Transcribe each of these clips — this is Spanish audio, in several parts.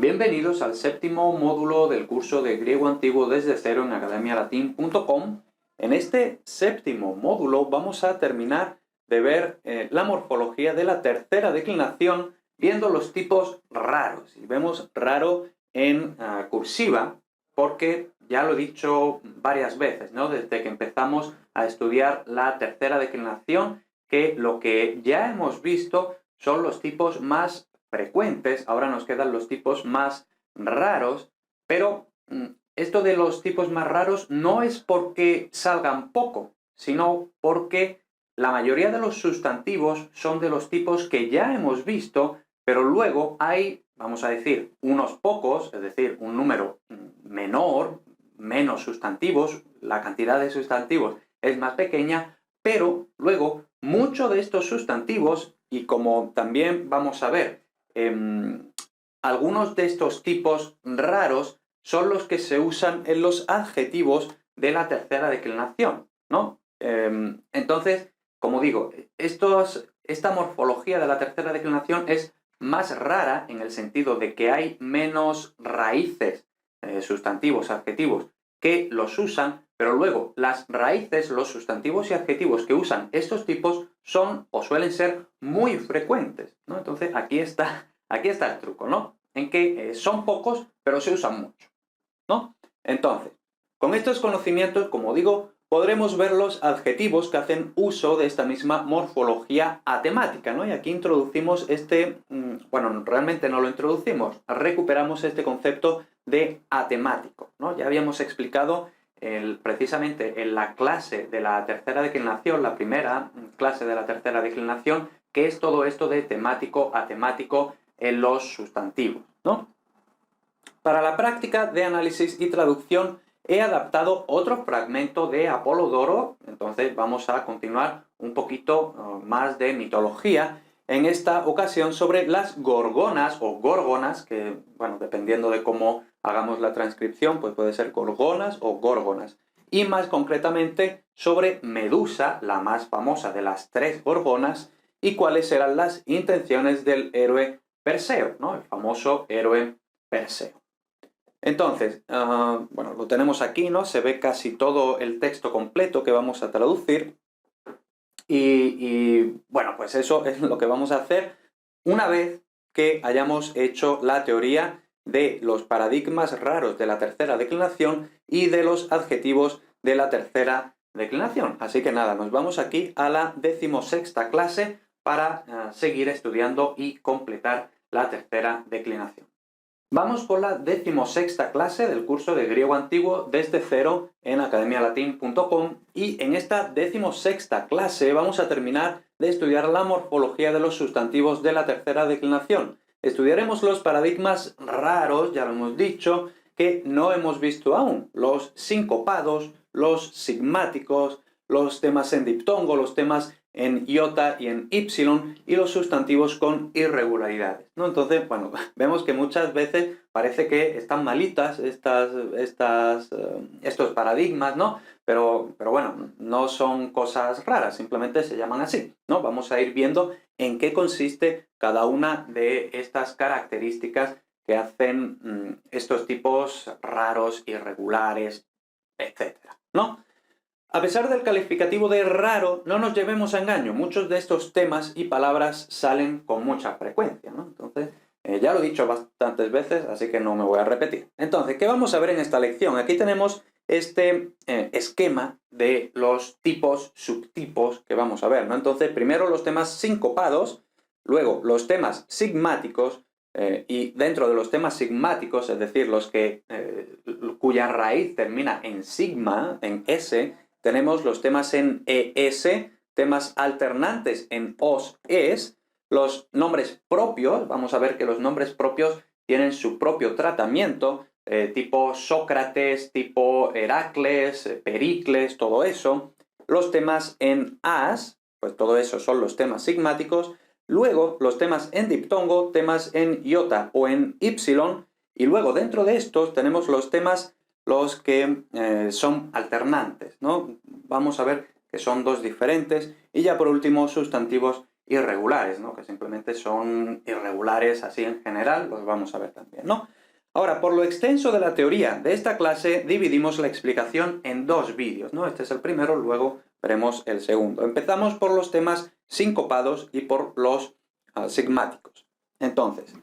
Bienvenidos al séptimo módulo del curso de griego antiguo desde cero en academialatin.com. En este séptimo módulo vamos a terminar de ver la morfología de la tercera declinación viendo los tipos raros. Y vemos raro en cursiva porque ya lo he dicho varias veces, ¿no? Desde que empezamos a estudiar la tercera declinación, que lo que ya hemos visto son los tipos más frecuentes. Ahora nos quedan los tipos más raros, pero esto de los tipos más raros no es porque salgan poco, sino porque la mayoría de los sustantivos son de los tipos que ya hemos visto, pero luego hay, vamos a decir, unos pocos, es decir, un número menor, menos sustantivos, la cantidad de sustantivos es más pequeña, pero luego muchos de estos sustantivos, y como también vamos a ver, algunos de estos tipos raros son los que se usan en los adjetivos de la tercera declinación, ¿no? Entonces, como digo, esta morfología de la tercera declinación es más rara en el sentido de que hay menos raíces, sustantivos, adjetivos, que los usan, pero luego las raíces, los sustantivos y adjetivos que usan estos tipos son o suelen ser muy frecuentes, ¿no? Entonces aquí está el truco, ¿no? En que son pocos, pero se usan mucho, ¿no? Entonces, con estos conocimientos, como digo, podremos ver los adjetivos que hacen uso de esta misma morfología atemática, ¿no? Y aquí introducimos bueno, realmente no lo introducimos, recuperamos este concepto de atemático, ¿no? Ya habíamos explicado precisamente en la clase de la tercera declinación, la primera clase de la tercera declinación, qué es todo esto de temático, atemático en los sustantivos, ¿no? Para la práctica de análisis y traducción he adaptado otro fragmento de Apolodoro, entonces vamos a continuar un poquito más de mitología, en esta ocasión sobre las gorgonas o górgonas, que, bueno, dependiendo de cómo hagamos la transcripción, pues puede ser gorgonas o górgonas. Y más concretamente sobre Medusa, la más famosa de las tres gorgonas, y cuáles eran las intenciones del héroe Perseo, ¿no? El famoso héroe Perseo. Entonces, bueno, lo tenemos aquí, ¿no? Se ve casi todo el texto completo que vamos a traducir. Y bueno, pues eso es lo que vamos a hacer una vez que hayamos hecho la teoría de los paradigmas raros de la tercera declinación y de los adjetivos de la tercera declinación. Así que nada, nos vamos aquí a la 16ª clase para seguir estudiando y completar la tercera declinación. Vamos por la 16ª clase del curso de griego antiguo desde cero en academialatin.com, y en esta 16ª clase vamos a terminar de estudiar la morfología de los sustantivos de la tercera declinación. Estudiaremos los paradigmas raros, ya lo hemos dicho, que no hemos visto aún: los sincopados, los sigmáticos, los temas en diptongo, los temas en iota y en ypsilon, y los sustantivos con irregularidades, ¿no? Entonces, bueno, vemos que muchas veces parece que están malitas estos paradigmas, ¿no? Pero bueno, no son cosas raras, simplemente se llaman así, ¿no? Vamos a ir viendo en qué consiste cada una de estas características que hacen estos tipos raros, irregulares, etcétera, ¿no? A pesar del calificativo de raro, no nos llevemos a engaño. Muchos de estos temas y palabras salen con mucha frecuencia, ¿no? Entonces, ya lo he dicho bastantes veces, así que no me voy a repetir. Entonces, ¿qué vamos a ver en esta lección? Aquí tenemos este esquema de los tipos, subtipos que vamos a ver, ¿no? Entonces, primero los temas sincopados, luego los temas sigmáticos, y dentro de los temas sigmáticos, es decir, los que cuya raíz termina en sigma, en S, tenemos los temas en ES, temas alternantes en OS, ES, los nombres propios. Vamos a ver que los nombres propios tienen su propio tratamiento, tipo Sócrates, tipo Heracles, Pericles, todo eso. Los temas en AS, pues todo eso son los temas sigmáticos. Luego los temas en diptongo, temas en iota o en ypsilon, y luego dentro de estos tenemos los temas los que son alternantes, ¿no? Vamos a ver que son dos diferentes, y ya por último sustantivos irregulares, ¿no? Que simplemente son irregulares así en general, los vamos a ver también, ¿no? Ahora, por lo extenso de la teoría de esta clase, dividimos la explicación en dos vídeos, ¿no? Este es el primero, luego veremos el segundo. Empezamos por los temas sincopados y por los sigmáticos. Entonces,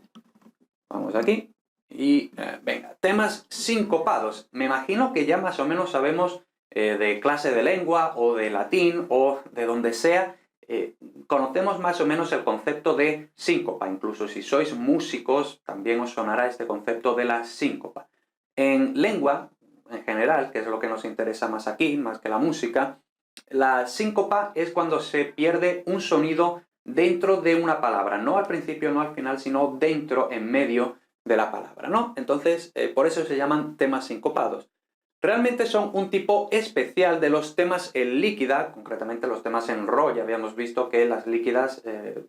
vamos aquí y venga, temas sincopados. Me imagino que ya más o menos sabemos de clase de lengua o de latín o de donde sea, conocemos más o menos el concepto de síncopa. Incluso si sois músicos, también os sonará este concepto de la síncopa. En lengua, en general, que es lo que nos interesa más aquí, más que la música, la síncopa es cuando se pierde un sonido dentro de una palabra. No al principio, no al final, sino dentro, en medio de la palabra, ¿no? Entonces, por eso se llaman temas sincopados. Realmente son un tipo especial de los temas en líquida, concretamente los temas en ro. Ya habíamos visto que las líquidas,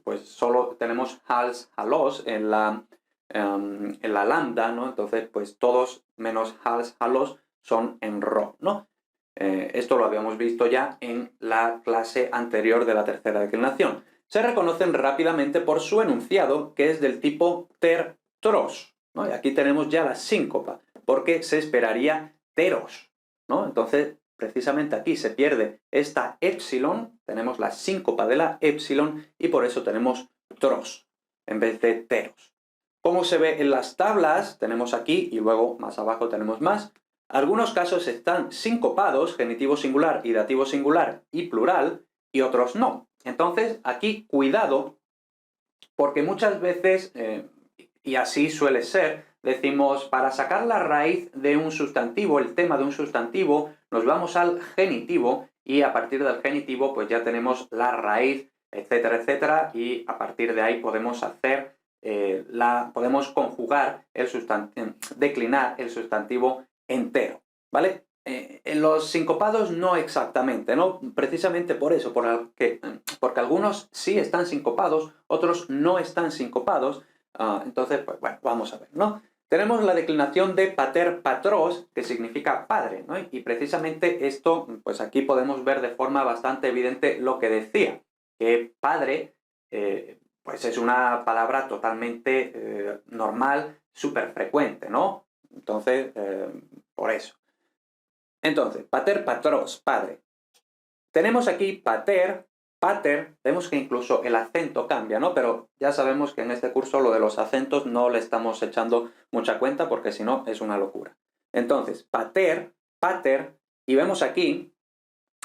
pues solo tenemos hals, halos en la lambda, ¿no? Entonces, pues todos menos hals, halos son en ro, ¿no? Esto lo habíamos visto ya en la clase anterior de la tercera declinación. Se reconocen rápidamente por su enunciado, que es del tipo ter-tros, ¿no? Y aquí tenemos ya la síncopa, porque se esperaría teros, ¿no? Entonces, precisamente aquí se pierde esta épsilon, tenemos la síncopa de la épsilon y por eso tenemos tros en vez de teros. Como se ve en las tablas, tenemos aquí y luego más abajo tenemos más. Algunos casos están sincopados, genitivo singular y dativo singular y plural, y otros no. Entonces, aquí cuidado, porque muchas veces, y así suele ser, decimos, para sacar la raíz de un sustantivo, el tema de un sustantivo, nos vamos al genitivo y a partir del genitivo pues ya tenemos la raíz, etcétera, etcétera, y a partir de ahí podemos hacer, podemos conjugar el sustantivo, declinar el sustantivo entero, ¿vale? En los sincopados no exactamente, ¿no? Precisamente por eso, porque algunos sí están sincopados, otros no están sincopados. Entonces, pues bueno, vamos a ver, ¿no? Tenemos la declinación de pater patros, que significa padre, ¿no? Y precisamente esto, pues aquí podemos ver de forma bastante evidente lo que decía, que padre, pues es una palabra totalmente normal, súper frecuente, ¿no? Entonces, por eso. Entonces, pater patros, padre. Tenemos aquí pater, pater, vemos que incluso el acento cambia, ¿no? Pero ya sabemos que en este curso lo de los acentos no le estamos echando mucha cuenta porque si no es una locura. Entonces, pater, pater, y vemos aquí,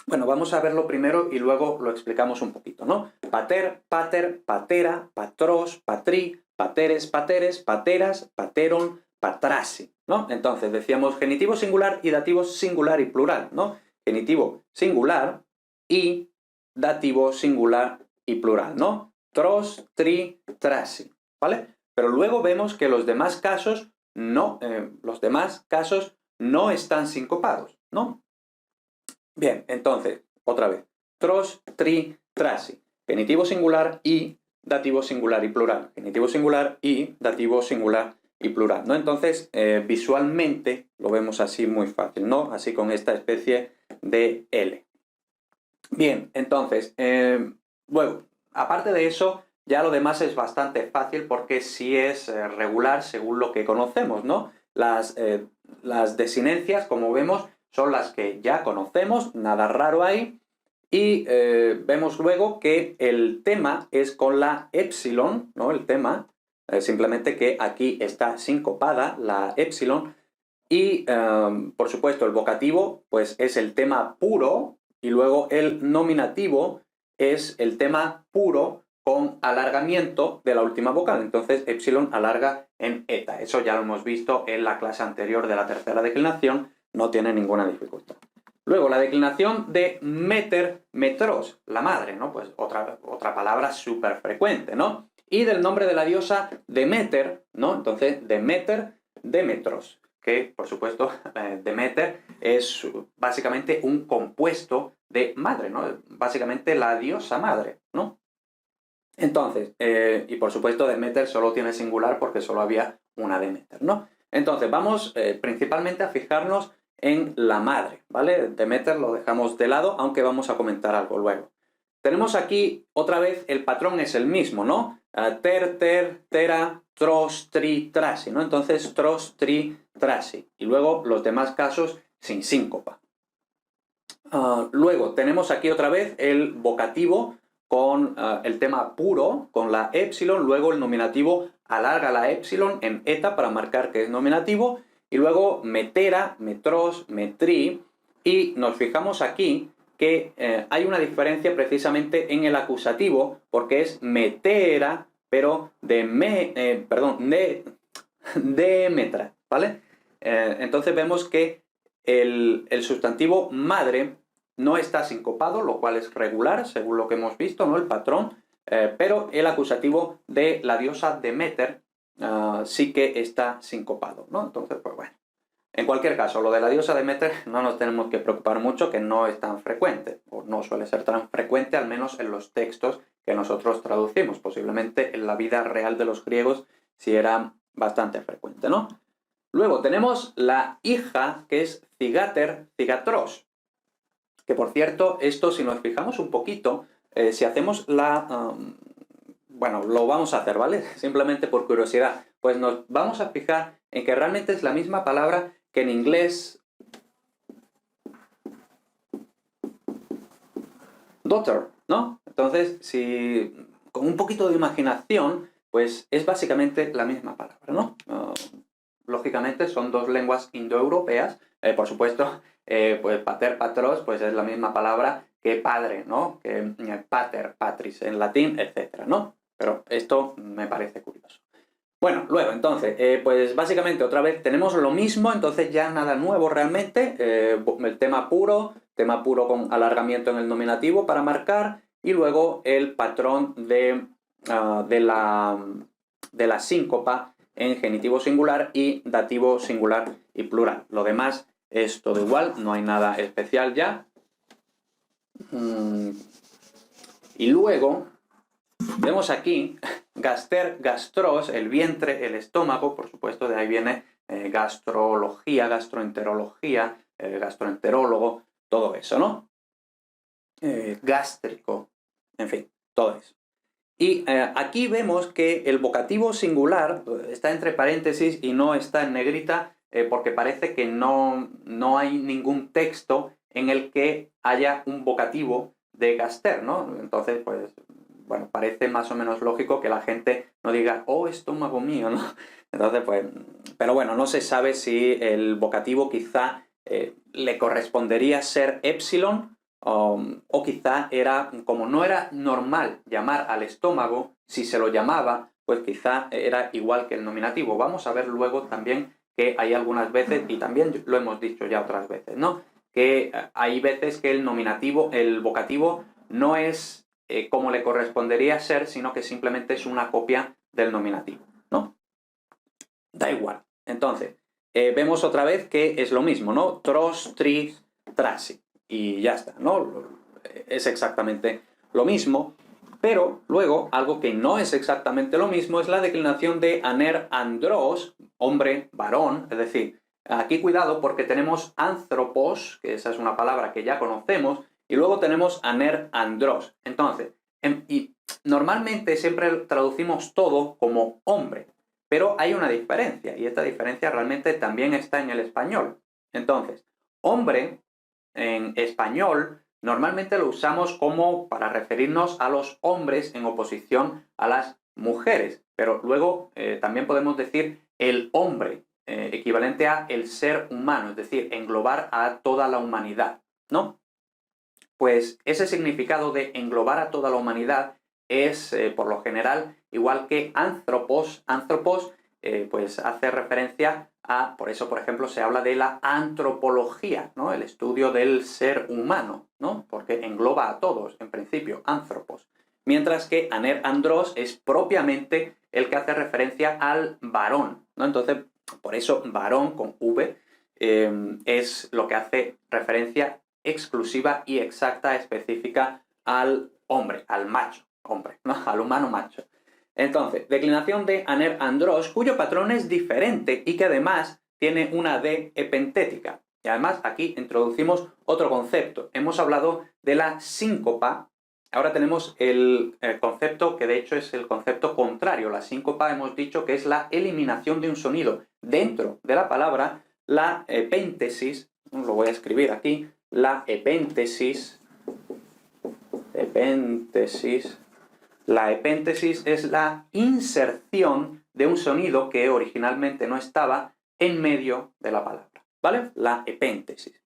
bueno, vamos a verlo primero y luego lo explicamos un poquito, ¿no? Pater, pater, patera, patros, patri, pateres, pateres, pateras, pateron, patrasi, ¿no? Entonces, decíamos genitivo singular y dativo singular y plural, ¿no? Genitivo singular y dativo singular y plural, ¿no? Tros, tri, trasi, ¿vale? Pero luego vemos que los demás casos no están sincopados, ¿no? Bien, entonces, otra vez. Tros, tri, trasi. Genitivo singular y dativo singular y plural. Genitivo singular y dativo singular y plural, ¿no? Entonces, visualmente lo vemos así muy fácil, ¿no? Así con esta especie de L. Bien, entonces, bueno, aparte de eso, ya lo demás es bastante fácil porque sí es regular según lo que conocemos, ¿no? Las desinencias, como vemos, son las que ya conocemos, nada raro ahí, y vemos luego que el tema es con la épsilon, ¿no? El tema, simplemente que aquí está sincopada la épsilon, y por supuesto el vocativo pues es el tema puro, y luego el nominativo es el tema puro con alargamiento de la última vocal. Entonces, épsilon alarga en eta. Eso ya lo hemos visto en la clase anterior de la tercera declinación. No tiene ninguna dificultad. Luego, la declinación de meter, metros, la madre, ¿no? Pues otra palabra súper frecuente, ¿no? Y del nombre de la diosa Demeter, ¿no? Entonces, Demeter, Demetros, que, por supuesto, Demeter es básicamente un compuesto de madre, ¿no? Básicamente la diosa madre, ¿no? Entonces, y por supuesto Demeter solo tiene singular porque solo había una Demeter, ¿no? Entonces, vamos principalmente a fijarnos en la madre, ¿vale? Demeter lo dejamos de lado, aunque vamos a comentar algo luego. tenemos aquí otra vez el patrón es el mismo, ¿no? Ter, ter, tera, tros, tri, trasi, ¿no? Entonces, tros, tri, trasi. Y luego los demás casos sin síncopa. Luego tenemos aquí otra vez el vocativo con el tema puro, con la épsilon, luego el nominativo alarga la épsilon en eta para marcar que es nominativo, y luego metera, metros, metri, y nos fijamos aquí que hay una diferencia precisamente en el acusativo, porque es metera, pero de metra, ¿vale? Entonces vemos que el sustantivo madre no está sincopado, lo cual es regular, según lo que hemos visto, ¿no? El patrón, pero el acusativo de la diosa Demeter sí que está sincopado, ¿no? Entonces, pues bueno. En cualquier caso, lo de la diosa Demeter no nos tenemos que preocupar mucho, que no es tan frecuente, o no suele ser tan frecuente, al menos en los textos que nosotros traducimos. Posiblemente en la vida real de los griegos sí era bastante frecuente, ¿no? Luego tenemos la hija, que es cigater, cigatros. Que por cierto, esto si nos fijamos un poquito, si hacemos bueno, lo vamos a hacer, ¿vale? Simplemente por curiosidad. Pues nos vamos a fijar en que realmente es la misma palabra que en inglés daughter, ¿no? Entonces, si con un poquito de imaginación, pues es básicamente la misma palabra, ¿no? Lógicamente son dos lenguas indoeuropeas, por supuesto, pues pater, patros, pues es la misma palabra que padre, ¿no? Que pater, patris en latín, etcétera, ¿no? Pero esto me parece curioso. Bueno, luego, entonces, pues básicamente otra vez tenemos lo mismo, entonces ya nada nuevo realmente, el tema puro con alargamiento en el nominativo para marcar, y luego el patrón de la síncopa en genitivo singular y dativo singular y plural. Lo demás es todo igual, no hay nada especial ya. Y luego vemos aquí gaster, gastros, el vientre, el estómago, por supuesto, de ahí viene gastrología, gastroenterología, gastroenterólogo, todo eso, ¿no? Gástrico, en fin, todo eso. Y aquí vemos que el vocativo singular está entre paréntesis y no está en negrita porque parece que no hay ningún texto en el que haya un vocativo de gaster, ¿no? Entonces, pues, bueno, parece más o menos lógico que la gente no diga, oh, estómago mío, ¿no? Entonces, pues, pero bueno, no se sabe si el vocativo quizá le correspondería ser épsilon, o quizá era, como no era normal llamar al estómago, si se lo llamaba, pues quizá era igual que el nominativo. Vamos a ver luego también que hay algunas veces, y también lo hemos dicho ya otras veces, ¿no? Que hay veces que el nominativo, el vocativo, no es como le correspondería ser, sino que simplemente es una copia del nominativo, ¿no? Da igual. Entonces, vemos otra vez que es lo mismo, ¿no? Tros, tris, trasi. Y ya está, ¿no? Es exactamente lo mismo, pero luego algo que no es exactamente lo mismo es la declinación de aner andros, hombre, varón, es decir, aquí cuidado porque tenemos anthropos, que esa es una palabra que ya conocemos, y luego tenemos aner andros. Entonces, y normalmente siempre traducimos todo como hombre, pero hay una diferencia, y esta diferencia realmente también está en el español. Entonces, hombre en español normalmente lo usamos como para referirnos a los hombres en oposición a las mujeres, pero luego también podemos decir el hombre, equivalente a el ser humano, es decir, englobar a toda la humanidad, ¿no? Pues ese significado de englobar a toda la humanidad es, por lo general, igual que anthropos. Anthropos, pues hace referencia a, por eso, por ejemplo, se habla de la antropología, ¿no? El estudio del ser humano, ¿no? Porque engloba a todos, en principio, anthropos. Mientras que aner andros es propiamente el que hace referencia al varón, ¿no? Entonces, por eso varón con V es lo que hace referencia exclusiva y exacta, específica al hombre, al macho, hombre, ¿no? Al humano macho. Entonces, declinación de aner andros, cuyo patrón es diferente y que además tiene una D epentética. Y además aquí introducimos otro concepto. Hemos hablado de la síncopa ahora tenemos el concepto que de hecho es el concepto contrario. La síncopa hemos dicho que es la eliminación de un sonido dentro de la palabra. La epéntesis, lo voy a escribir aquí, la epéntesis es la inserción de un sonido que originalmente no estaba en medio de la palabra, ¿vale? La epéntesis.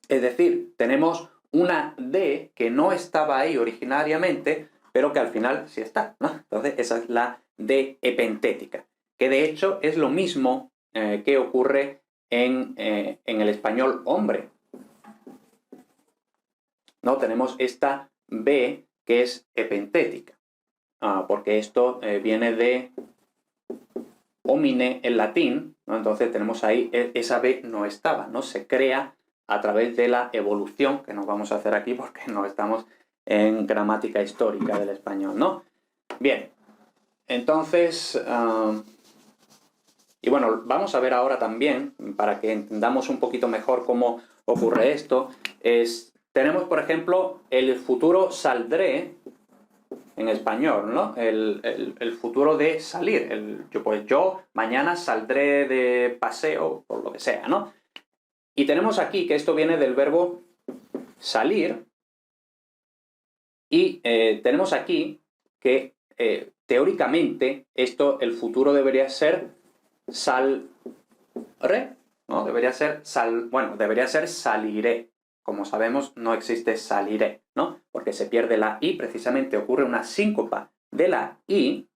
Es decir, tenemos una D que no estaba ahí originariamente, pero que al final sí está, ¿no? Entonces, esa es la D epentética, que de hecho es lo mismo que ocurre en el español hombre, ¿no? Tenemos esta B que es epentética, porque esto viene de homine en latín, ¿no? Entonces tenemos ahí, esa B no estaba, ¿no? Se crea a través de la evolución, que no vamos a hacer aquí porque no estamos en gramática histórica del español, ¿no? Bien, entonces, y bueno, vamos a ver ahora también, para que entendamos un poquito mejor cómo ocurre esto, tenemos, por ejemplo, el futuro saldré, en español, ¿no? El futuro de salir. Yo mañana saldré de paseo, por lo que sea, ¿no? Y tenemos aquí que esto viene del verbo salir, y tenemos aquí que teóricamente el futuro debería ser salré, ¿no? Debería ser saliré. Como sabemos, no existe saliré, ¿no? Porque se pierde la I, precisamente ocurre una síncopa de la I,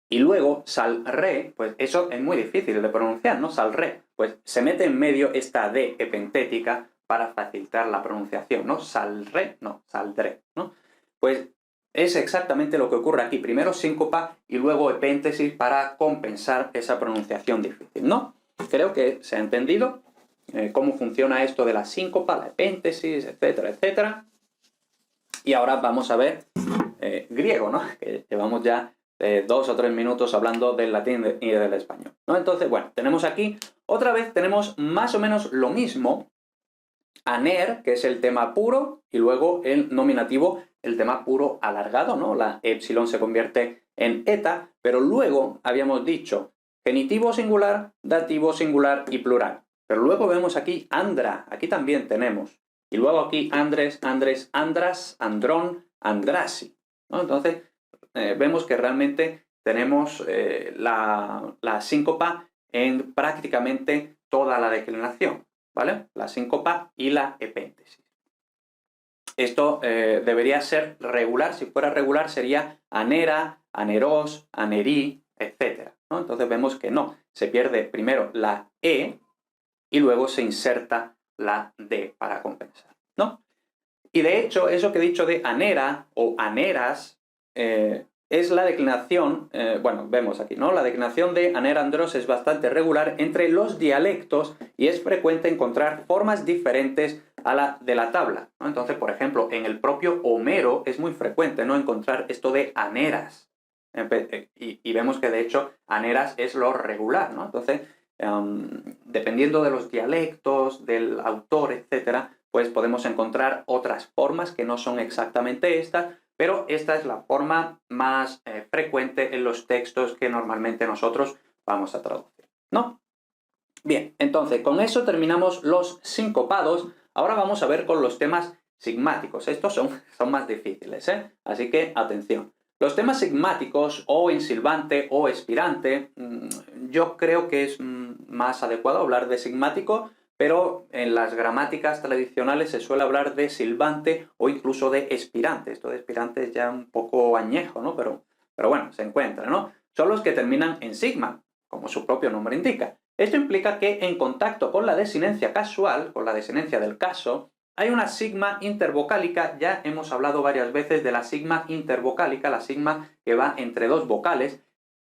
y luego salré, pues eso es muy difícil de pronunciar, ¿no? Salré, pues se mete en medio esta D epentética para facilitar la pronunciación, ¿no? Salré, no, saldré, ¿no? Pues es exactamente lo que ocurre aquí. Primero síncopa y luego epéntesis para compensar esa pronunciación difícil, ¿no? Creo que se ha entendido cómo funciona esto de la síncopa, la epéntesis, etcétera, etcétera. Y ahora vamos a ver griego, ¿no? Que llevamos ya 2 o 3 minutos hablando del latín y del español, ¿no? Entonces, bueno, tenemos aquí, otra vez tenemos más o menos lo mismo, aner, que es el tema puro, y luego el nominativo, el tema puro alargado, ¿no? La epsilon se convierte en eta, pero luego habíamos dicho genitivo singular, dativo singular y plural. Pero luego vemos aquí andra, aquí también tenemos. Y luego aquí andres, andres, andras, andrón, andrasi, ¿no? Entonces, vemos que realmente tenemos la síncopa en prácticamente toda la declinación, ¿vale? La síncopa y la epéntesis. Esto debería ser regular. Si fuera regular sería anera, aneros, anerí, etc., ¿no? Entonces vemos que no. Se pierde primero la E y luego se inserta la D para compensar, ¿no? Y de hecho, eso que he dicho de anera o aneras es la declinación, bueno, vemos aquí, ¿no? La declinación de aner-andros es bastante regular entre los dialectos y es frecuente encontrar formas diferentes a la de la tabla, ¿no? Entonces, por ejemplo, en el propio Homero es muy frecuente, ¿no?, encontrar esto de aneras. Y vemos que, de hecho, aneras es lo regular, ¿no? Entonces, dependiendo de los dialectos, del autor, etcétera, pues podemos encontrar otras formas que no son exactamente estas, pero esta es la forma más frecuente en los textos que normalmente nosotros vamos a traducir, ¿no? Bien, entonces con eso terminamos los sincopados. Ahora vamos a ver con los temas sigmáticos. Estos son más difíciles, ¿eh? Así que atención. Los temas sigmáticos, o insilvante o expirante, yo creo que es más adecuado hablar de sigmático, pero en las gramáticas tradicionales se suele hablar de silbante o incluso de expirante. Esto de expirante es ya un poco añejo, ¿no? Pero bueno, se encuentra, ¿no? Son los que terminan en sigma, como su propio nombre indica. Esto implica que en contacto con la desinencia casual, con la desinencia del caso, hay una sigma intervocálica. Ya hemos hablado varias veces de la sigma intervocálica, la sigma que va entre dos vocales.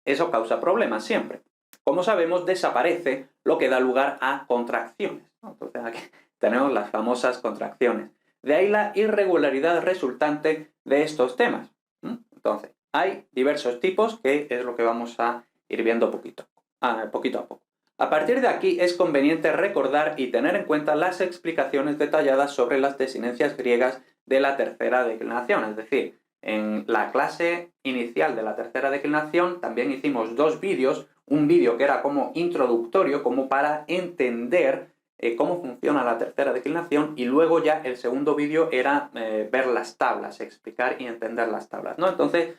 Eso causa problemas siempre. Como sabemos, desaparece, lo que da lugar a contracciones, ¿no? Entonces aquí tenemos las famosas contracciones. De ahí la irregularidad resultante de estos temas. Entonces, hay diversos tipos, que es lo que vamos a ir viendo poquito a poco. A partir de aquí es conveniente recordar y tener en cuenta las explicaciones detalladas sobre las desinencias griegas de la tercera declinación. Es decir, en la clase inicial de la tercera declinación también hicimos dos vídeos, un vídeo que era como introductorio, como para entender cómo funciona la tercera declinación, y luego ya el segundo vídeo era ver las tablas, explicar y entender las tablas, ¿no? Entonces,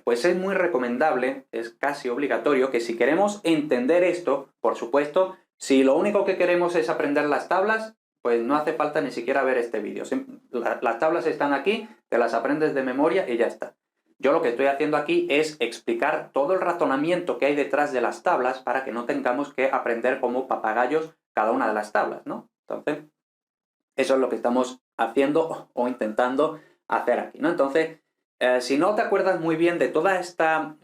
pues es muy recomendable, es casi obligatorio, que si queremos entender esto, por supuesto, si lo único que queremos es aprender las tablas, pues no hace falta ni siquiera ver este vídeo. Las tablas están aquí, te las aprendes de memoria y ya está. Yo lo que estoy haciendo aquí es explicar todo el razonamiento que hay detrás de las tablas para que no tengamos que aprender como papagayos cada una de las tablas, ¿no? Entonces, eso es lo que estamos haciendo o intentando hacer aquí, ¿no? Entonces, si no te acuerdas muy bien de toda esta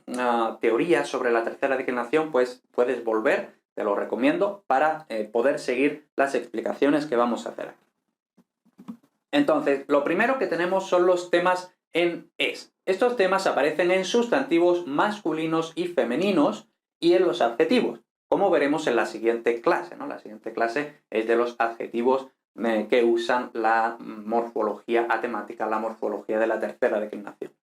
teoría sobre la tercera declinación, pues puedes volver, te lo recomiendo, para poder seguir las explicaciones que vamos a hacer aquí. Entonces, lo primero que tenemos son los temas en es. Estos temas aparecen en sustantivos masculinos y femeninos y en los adjetivos, como veremos en la siguiente clase, ¿no? La siguiente clase es de los adjetivos que usan la morfología atemática, la morfología de la tercera declinación.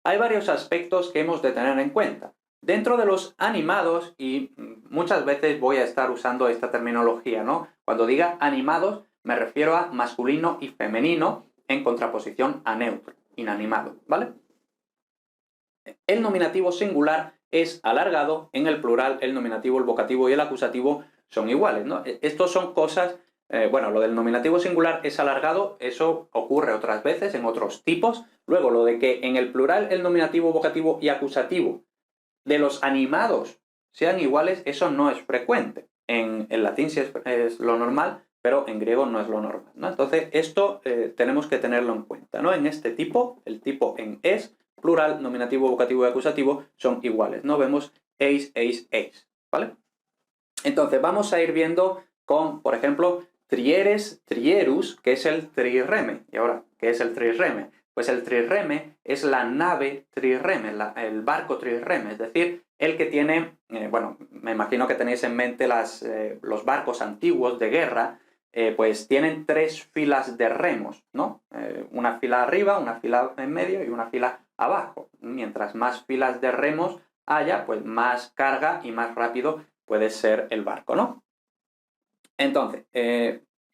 Hay varios aspectos que hemos de tener en cuenta. Dentro de los animados, y muchas veces voy a estar usando esta terminología, ¿no? Cuando diga animados, me refiero a masculino y femenino en contraposición a neutro, inanimado, ¿vale? El nominativo singular es alargado, en el plural el nominativo, el vocativo y el acusativo son iguales, ¿no? Estos son cosas, bueno, lo del nominativo singular es alargado, eso ocurre otras veces en otros tipos. Luego, lo de que en el plural el nominativo, vocativo y acusativo de los animados sean iguales, eso no es frecuente. En latín sí es lo normal, pero en griego no es lo normal, ¿no? Entonces, esto tenemos que tenerlo en cuenta, ¿no? En este tipo, el tipo en es, plural, nominativo, vocativo y acusativo son iguales, ¿no? Vemos eis, eis, eis, ¿vale? Entonces, vamos a ir viendo con, por ejemplo, trieres, trierus, que es el trireme. Y ahora, ¿qué es el trireme? Pues el trireme es la nave trireme, el barco trireme, es decir, el que tiene, bueno, me imagino que tenéis en mente los barcos antiguos de guerra, pues tienen tres filas de remos, ¿no? Una fila arriba, una fila en medio y una fila abajo. Mientras más filas de remos haya, pues más carga y más rápido puede ser el barco, ¿no? Entonces,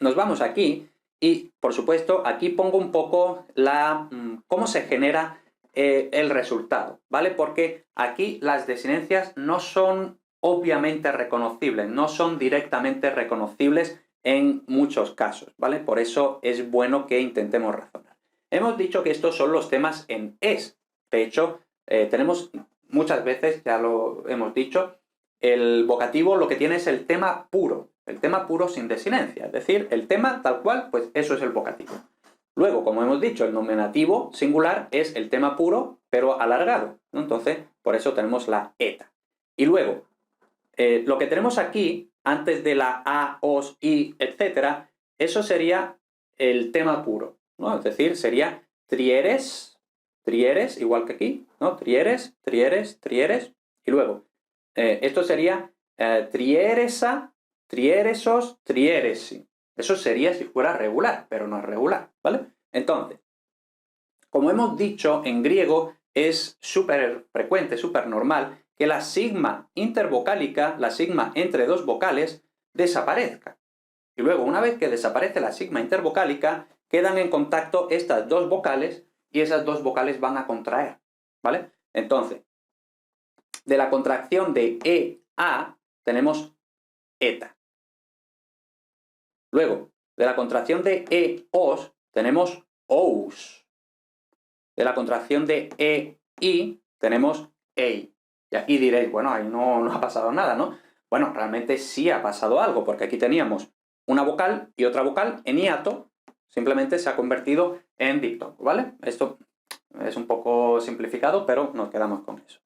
nos vamos aquí y, por supuesto, aquí pongo un poco cómo se genera el resultado, ¿vale? Porque aquí las desinencias no son obviamente reconocibles, no son directamente reconocibles en muchos casos, ¿vale? Por eso es bueno que intentemos razonar. Hemos dicho que estos son los temas en es. De hecho, tenemos muchas veces, ya lo hemos dicho, el vocativo lo que tiene es el tema puro sin desinencia, es decir, el tema tal cual, pues eso es el vocativo. Luego, como hemos dicho, el nominativo singular es el tema puro, pero alargado, ¿no? Entonces, por eso tenemos la eta. Y luego, lo que tenemos aquí, antes de la a, os, i, etcétera, eso sería el tema puro, ¿no? Es decir, sería trieres, trieres, igual que aquí, ¿no? Trieres, trieres, trieres, y luego, esto sería trieresa, trieresos, trieresi. Eso sería si fuera regular, pero no es regular, ¿vale? Entonces, como hemos dicho, en griego es súper frecuente, súper normal, que la sigma intervocálica, la sigma entre dos vocales, desaparezca. Y luego, una vez que desaparece la sigma intervocálica, quedan en contacto estas dos vocales y esas dos vocales van a contraer, ¿vale? Entonces, de la contracción de e-a tenemos eta. Luego, de la contracción de e-os tenemos ous. De la contracción de e-i tenemos ei. Y aquí diréis, bueno, ahí no ha pasado nada, ¿no? Bueno, realmente sí ha pasado algo, porque aquí teníamos una vocal y otra vocal en hiato, simplemente se ha convertido en diptongo, ¿vale? Esto es un poco simplificado, pero nos quedamos con eso.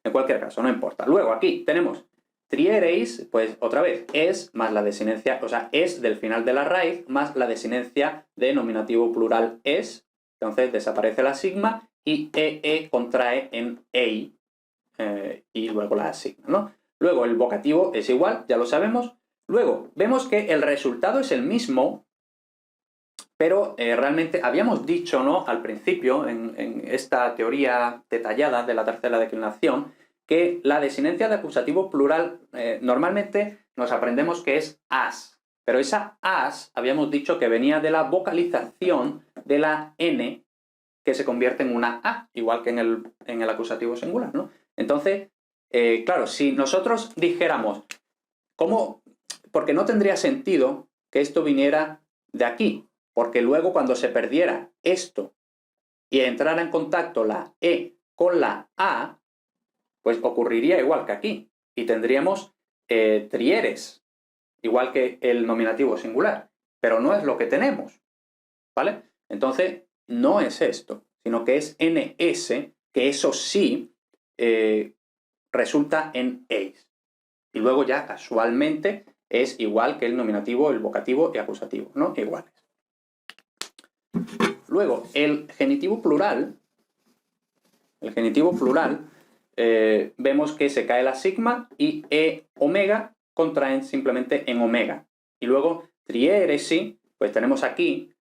En cualquier caso, no importa. Luego, aquí tenemos triereis, pues otra vez, es más la desinencia, o sea, es del final de la raíz, más la desinencia de nominativo plural es, entonces desaparece la sigma y contrae en ei, y luego la sigma, ¿no? Luego el vocativo es igual, ya lo sabemos. Luego vemos que el resultado es el mismo, pero realmente habíamos dicho, ¿no?, al principio, en esta teoría detallada de la tercera declinación, que la desinencia de acusativo plural normalmente nos aprendemos que es as, pero esa as habíamos dicho que venía de la vocalización de la n que se convierte en una a, igual que en el acusativo singular, ¿no? Entonces, claro, si nosotros dijéramos, ¿cómo? Porque no tendría sentido que esto viniera de aquí, porque luego cuando se perdiera esto y entrara en contacto la e con la a, pues ocurriría igual que aquí, y tendríamos trieres, igual que el nominativo singular, pero no es lo que tenemos, ¿vale? Entonces, no es esto, sino que es ns, que eso sí resulta en eis. Y luego ya casualmente es igual que el nominativo, el vocativo y acusativo, ¿no? Iguales. Luego, el genitivo plural, vemos que se cae la sigma y e omega contraen simplemente en omega. Y luego, triéresi, pues tenemos aquí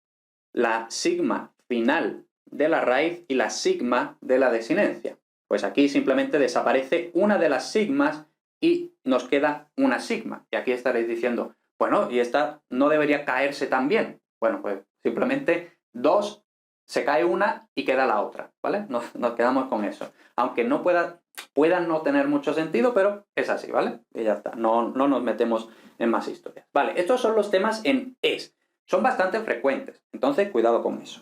la sigma final de la raíz y la sigma de la desinencia. Pues aquí simplemente desaparece una de las sigmas y nos queda una sigma. Y aquí estaréis diciendo, bueno, ¿y esta no debería caerse también? Bueno, pues simplemente dos, se cae una y queda la otra, ¿vale? Nos quedamos con eso. Aunque no puedan no tener mucho sentido, pero es así, ¿vale? Y ya está, no nos metemos en más historias. Vale, estos son los temas en es. Son bastante frecuentes, entonces cuidado con eso.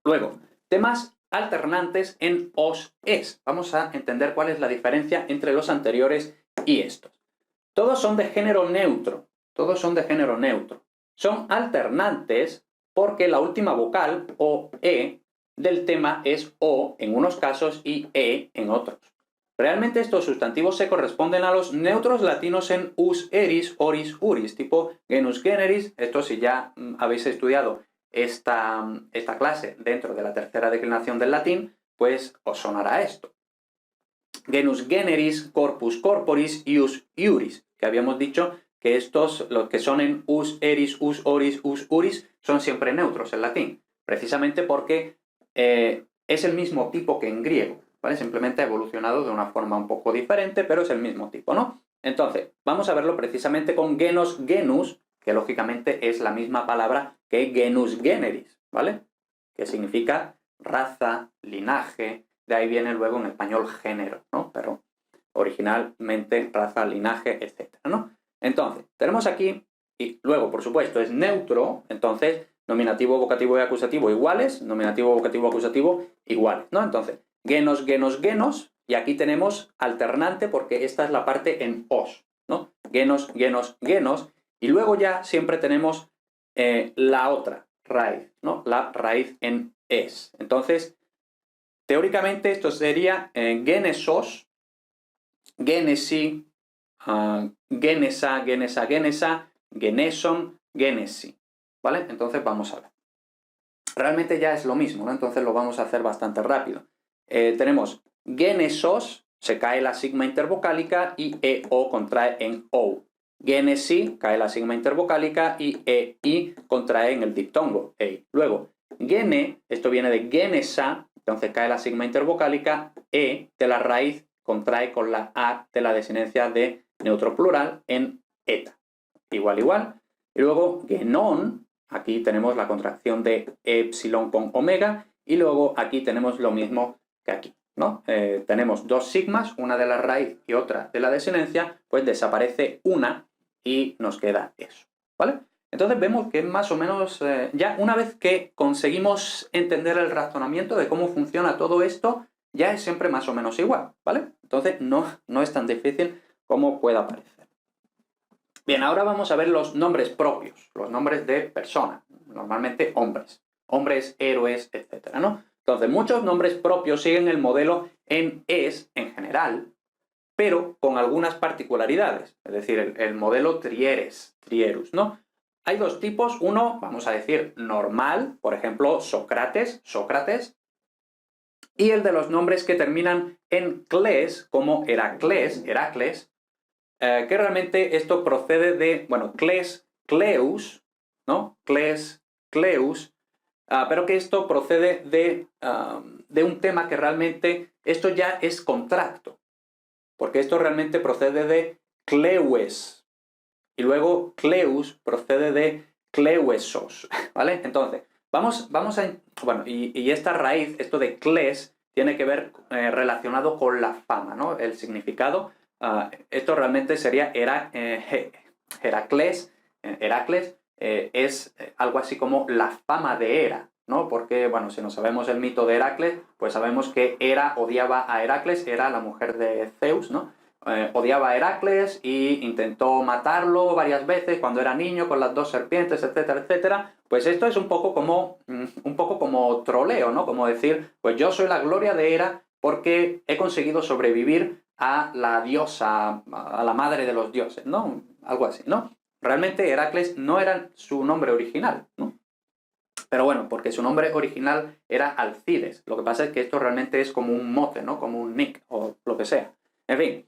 Luego, temas alternantes en os-es. Vamos a entender cuál es la diferencia entre los anteriores y estos. Todos son de género neutro. Todos son de género neutro. Son alternantes porque la última vocal, o e, del tema es o en unos casos y e en otros. Realmente estos sustantivos se corresponden a los neutros latinos en us, eris, oris, uris, tipo genus, generis. Esto si ya habéis estudiado esta clase dentro de la tercera declinación del latín, pues os sonará esto. Genus, generis, corpus, corporis, ius, iuris, que habíamos dicho que estos, los que son en us, eris, us, oris, us, uris, son siempre neutros en latín, precisamente porque es el mismo tipo que en griego, ¿vale? Simplemente ha evolucionado de una forma un poco diferente, pero es el mismo tipo, ¿no? Entonces, vamos a verlo precisamente con genos, genus, que lógicamente es la misma palabra que genus, generis, ¿vale? Que significa raza, linaje, de ahí viene luego en español género, ¿no? Pero originalmente raza, linaje, etc., ¿no? Entonces, tenemos aquí, y luego, por supuesto, es neutro, entonces, nominativo, vocativo y acusativo iguales, nominativo, vocativo, acusativo iguales, ¿no? Entonces, genos, genos, genos, y aquí tenemos alternante porque esta es la parte en os, ¿no? Genos, genos, genos, y luego ya siempre tenemos la otra raíz, ¿no? La raíz en es. Entonces, teóricamente esto sería genesos, genesi, genesa, genesa, genesa, geneson, genesi, ¿vale? Entonces vamos a ver. Realmente ya es lo mismo, ¿no? Entonces lo vamos a hacer bastante rápido. Tenemos genesos, se cae la sigma intervocálica y e-o contrae en o. Genesi, cae la sigma intervocálica y e-i contrae en el diptongo, ei. Luego, gene, esto viene de genesa, entonces cae la sigma intervocálica, e de la raíz contrae con la a de la desinencia de neutro plural en eta. Igual, igual. Y luego, genon, aquí tenemos la contracción de epsilon con omega, y luego aquí tenemos lo mismo que aquí, ¿no? Tenemos dos sigmas, una de la raíz y otra de la desinencia, pues desaparece una y nos queda eso, ¿vale? Entonces vemos que más o menos, ya una vez que conseguimos entender el razonamiento de cómo funciona todo esto, ya es siempre más o menos igual, ¿vale? Entonces no es tan difícil como pueda parecer. Bien, ahora vamos a ver los nombres propios, los nombres de personas, normalmente hombres, héroes, etcétera, ¿no? Entonces, muchos nombres propios siguen el modelo en es, en general, pero con algunas particularidades, es decir, el modelo trierus, ¿no? Hay dos tipos, uno, vamos a decir, normal, por ejemplo, Sócrates, y el de los nombres que terminan en cles, como Heracles, que realmente esto procede de, bueno, cles, cleus, ¿no? Cles, cleus, pero que esto procede de un tema que realmente, esto ya es contracto, porque esto realmente procede de cleues, y luego cleus procede de cleuesos, ¿vale? Entonces, vamos a... Bueno, y esta raíz, esto de cles, tiene que ver relacionado con la fama, ¿no? El significado. Esto realmente sería Heracles, es algo así como la fama de Hera, ¿no? Porque, bueno, si no sabemos el mito de Heracles, pues sabemos que Hera odiaba a Heracles, era la mujer de Zeus, ¿no? Odiaba a Heracles y intentó matarlo varias veces cuando era niño con las dos serpientes, etcétera, etcétera. Pues esto es un poco como troleo, ¿no? Como decir, pues yo soy la gloria de Hera porque he conseguido sobrevivir a la diosa, a la madre de los dioses, ¿no? Algo así, ¿no? Realmente Heracles no era su nombre original, ¿no? Pero bueno, porque su nombre original era Alcides. Lo que pasa es que esto realmente es como un mote, ¿no? Como un nick o lo que sea. En fin.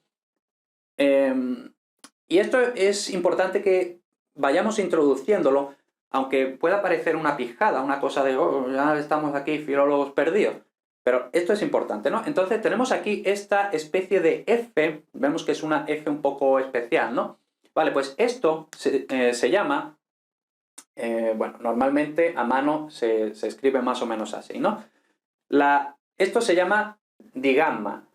Y esto es importante que vayamos introduciéndolo, aunque pueda parecer una pijada, una cosa de, oh, ya estamos aquí filólogos perdidos. Pero esto es importante, ¿no? Entonces tenemos aquí esta especie de F, vemos que es una F un poco especial, ¿no? Vale, pues esto se llama, bueno, normalmente a mano se escribe más o menos así, ¿no? Esto se llama digamma.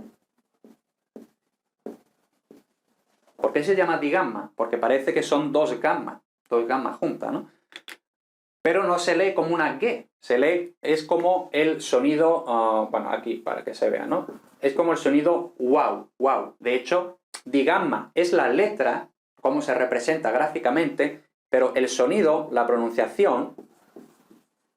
¿Por qué se llama digamma? Porque parece que son dos gammas juntas, ¿no? Pero no se lee como una G, se lee, es como el sonido, bueno, aquí para que se vea, ¿no? Es como el sonido wow, wow. De hecho, digamma es la letra, cómo se representa gráficamente, pero el sonido, la pronunciación,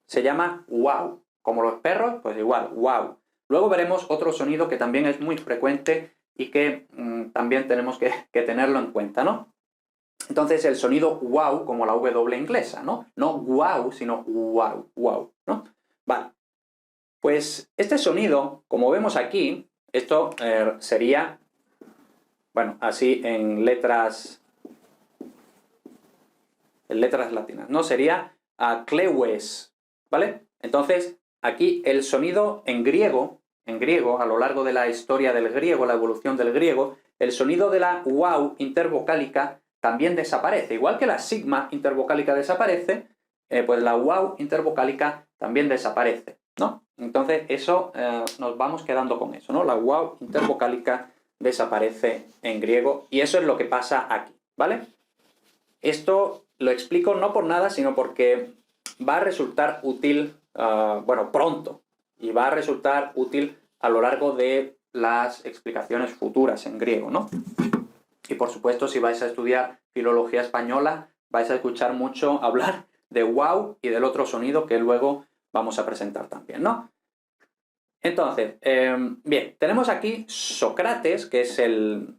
se llama wow. Como los perros, pues igual, wow. Luego veremos otro sonido que también es muy frecuente y que también tenemos que tenerlo en cuenta, ¿no? Entonces el sonido wow, como la W inglesa, ¿no? No wow, sino wow, wow, ¿no? Vale. Pues este sonido, como vemos aquí, esto sería, bueno, así en letras latinas, ¿no? Sería cleues, ¿vale? Entonces, aquí el sonido en griego, a lo largo de la historia del griego, la evolución del griego, el sonido de la wow intervocálica también desaparece. Igual que la sigma intervocálica desaparece, pues la wow intervocálica también desaparece, ¿no? Entonces, eso nos vamos quedando con eso, ¿no? La wow intervocálica desaparece en griego y eso es lo que pasa aquí, ¿vale? Esto lo explico no por nada, sino porque va a resultar útil, bueno, pronto, y va a resultar útil a lo largo de las explicaciones futuras en griego, ¿no? Y por supuesto, si vais a estudiar filología española, vais a escuchar mucho hablar de wow y del otro sonido que luego vamos a presentar también, ¿no? Entonces, bien, tenemos aquí Sócrates, que es el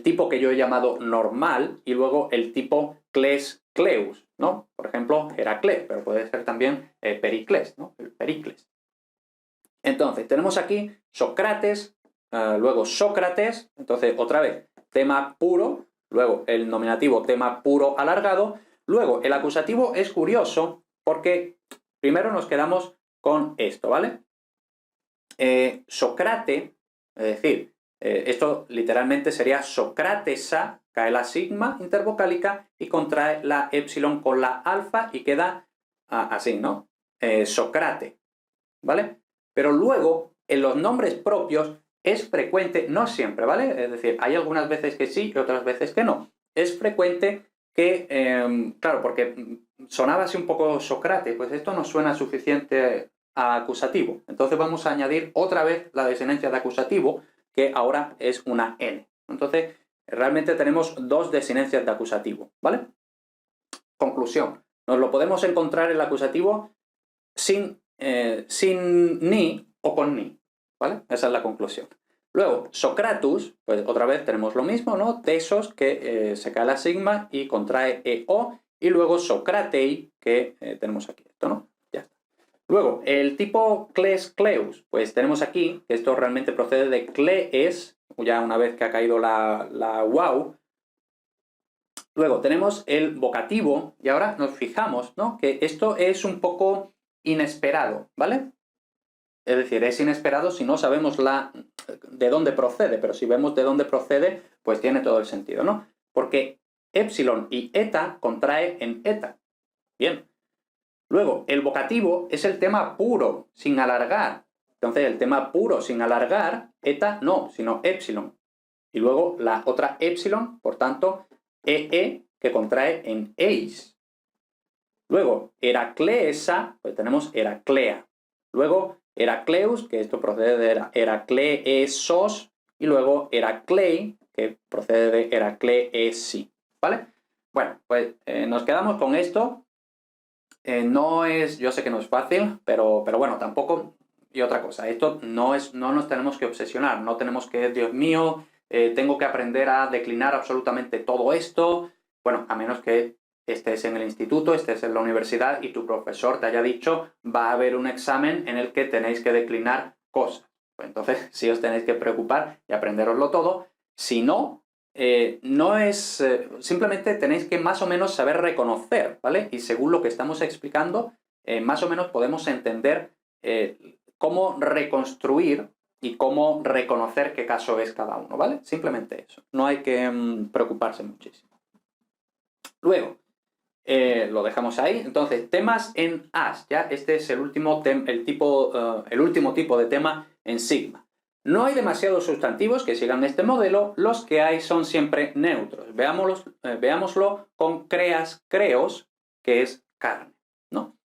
tipo que yo he llamado normal, y luego el tipo cles, cleus, ¿no? Por ejemplo, Heracles, pero puede ser también Pericles, ¿no? El Pericles. Entonces, tenemos aquí Sócrates, luego Sócrates, entonces otra vez, tema puro, luego el nominativo tema puro alargado, luego el acusativo es curioso porque primero nos quedamos con esto, ¿vale? Sócrate, es decir, esto literalmente sería Sócratesa, cae la sigma intervocálica y contrae la épsilon con la alfa y queda así, ¿no? Sócrate, ¿vale? Pero luego, en los nombres propios, es frecuente, no siempre, ¿vale? Es decir, hay algunas veces que sí y otras veces que no. Es frecuente que, claro, porque sonaba así un poco Sócrates, pues esto no suena suficiente a acusativo. Entonces vamos a añadir otra vez la desinencia de acusativo, que ahora es una N. Entonces, realmente tenemos dos desinencias de acusativo, ¿vale? Conclusión. Nos lo podemos encontrar el acusativo sin ni o con ni, ¿vale? Esa es la conclusión. Luego, Socratus, pues otra vez tenemos lo mismo, ¿no? Tesos, que se cae la sigma y contrae EO, y luego Socratei, que tenemos aquí esto, ¿no? Ya está. Luego, el tipo cles-cleus, pues tenemos aquí que esto realmente procede de clees, ya una vez que ha caído la wow. Luego tenemos el vocativo, y ahora nos fijamos, ¿no?, que esto es un poco inesperado, ¿vale? Es decir, es inesperado si no sabemos de dónde procede, pero si vemos de dónde procede, pues tiene todo el sentido, ¿no? Porque epsilon y eta contrae en eta. Bien. Luego, el vocativo es el tema puro, sin alargar. Entonces, el tema puro sin alargar, eta no, sino epsilon. Y luego la otra epsilon, por tanto, que contrae en eis. Luego, heracleesa, pues tenemos heraclea. Luego, heracleus, que esto procede de heracleesos. Y luego, heraclei, que procede de heracleesi. ¿Vale? Bueno, pues nos quedamos con esto. Yo sé que no es fácil, pero bueno, tampoco. Y otra cosa, esto no nos tenemos que obsesionar, no tenemos que, Dios mío, tengo que aprender a declinar absolutamente todo esto. Bueno, a menos que estés en el instituto, estés en la universidad y tu profesor te haya dicho, va a haber un examen en el que tenéis que declinar cosas. Pues entonces, sí os tenéis que preocupar y aprenderoslo todo. Si no, simplemente tenéis que más o menos saber reconocer, ¿vale? Y según lo que estamos explicando, más o menos podemos entender cómo reconstruir y cómo reconocer qué caso es cada uno, ¿vale? Simplemente eso. No hay que preocuparse muchísimo. Luego, lo dejamos ahí. Entonces, temas en AS, ¿ya? Este es el último tipo de tema en Sigma. No hay demasiados sustantivos que sigan este modelo, los que hay son siempre neutros. Veámoslo con creas, creos, que es carne, ¿no?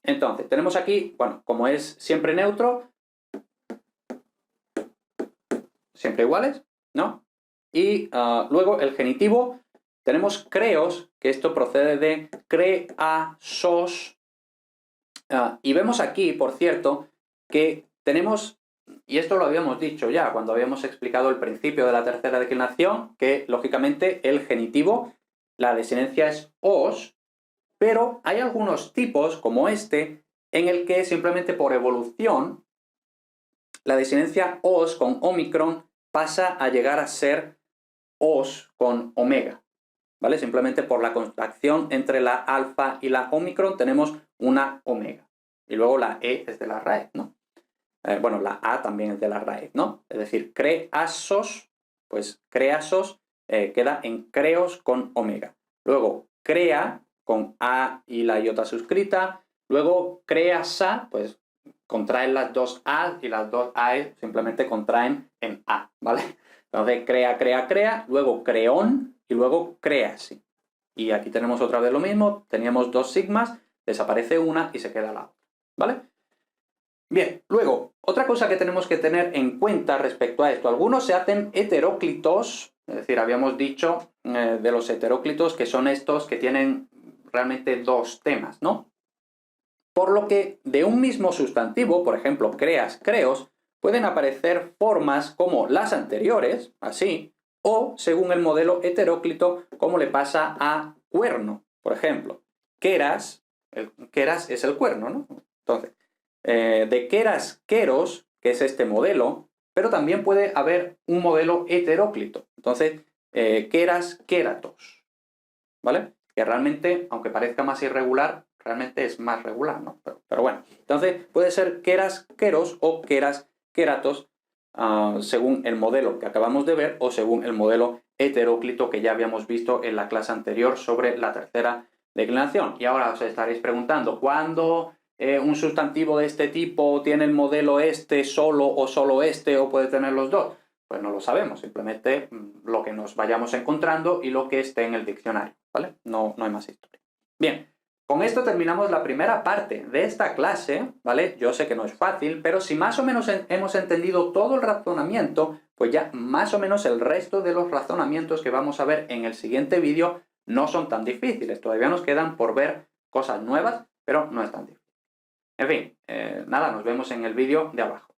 Entonces, tenemos aquí, bueno, como es siempre neutro, siempre iguales, ¿no? Y luego el genitivo, tenemos creos, que esto procede de creasos. Y vemos aquí, por cierto, que tenemos, y esto lo habíamos dicho ya cuando habíamos explicado el principio de la tercera declinación, que lógicamente el genitivo, la desinencia es os, pero hay algunos tipos, como este, en el que simplemente por evolución, la desinencia os con omicron pasa a llegar a ser os con omega, ¿vale? Simplemente por la contracción entre la alfa y la omicron tenemos una omega. Y luego la E es de la raíz, ¿no? Bueno, la A también es de la raíz, ¿no? Es decir, creasos, pues creasos queda en creos con omega. Luego, crea con A y la iota suscrita. Luego, creasa, pues contraen las dos A y las dos A simplemente contraen en A, ¿vale? Entonces, crea. Luego, creón y luego creasi. Y aquí tenemos otra vez lo mismo. Teníamos dos sigmas, desaparece una y se queda la otra, ¿vale? Bien, luego, otra cosa que tenemos que tener en cuenta respecto a esto. Algunos se hacen heteróclitos, es decir, habíamos dicho de los heteróclitos que son estos que tienen realmente dos temas, ¿no? Por lo que de un mismo sustantivo, por ejemplo, creas, creos, pueden aparecer formas como las anteriores, así, o según el modelo heteróclito, como le pasa a cuerno, por ejemplo. Queras, queras es el cuerno, ¿no? Entonces, de queras, queros, que es este modelo, pero también puede haber un modelo heteróclito. Entonces, queras, quératos, ¿vale? Que realmente, aunque parezca más irregular, realmente es más regular, ¿no? Pero bueno, entonces puede ser queras, queros o queras, quératos, según el modelo que acabamos de ver o según el modelo heteróclito que ya habíamos visto en la clase anterior sobre la tercera declinación. Y ahora os estaréis preguntando, ¿cuándo un sustantivo de este tipo tiene el modelo este solo o solo este o puede tener los dos? Pues no lo sabemos, simplemente lo que nos vayamos encontrando y lo que esté en el diccionario, ¿vale? No hay más historia. Bien, con esto terminamos la primera parte de esta clase, ¿vale? Yo sé que no es fácil, pero si más o menos hemos entendido todo el razonamiento, pues ya más o menos el resto de los razonamientos que vamos a ver en el siguiente vídeo no son tan difíciles. Todavía nos quedan por ver cosas nuevas, pero no es tan difícil. En fin, nada, nos vemos en el vídeo de abajo.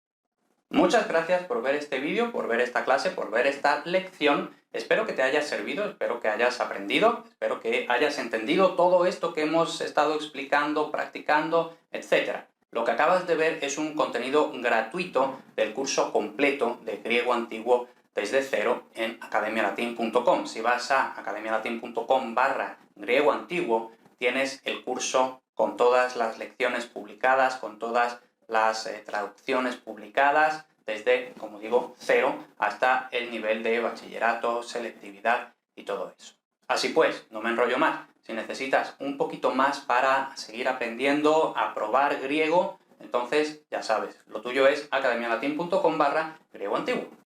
Muchas gracias por ver este vídeo, por ver esta clase, por ver esta lección. Espero que te haya servido, espero que hayas aprendido, espero que hayas entendido todo esto que hemos estado explicando, practicando, etc. Lo que acabas de ver es un contenido gratuito del curso completo de griego antiguo desde cero en academialatin.com. Si vas a academialatin.com/griego antiguo, tienes el curso con todas las lecciones publicadas, con todas las traducciones publicadas, desde, como digo, cero hasta el nivel de bachillerato, selectividad y todo eso. Así pues, no me enrollo más. Si necesitas un poquito más para seguir aprendiendo a probar griego, entonces ya sabes, lo tuyo es academialatin.com/griego antiguo.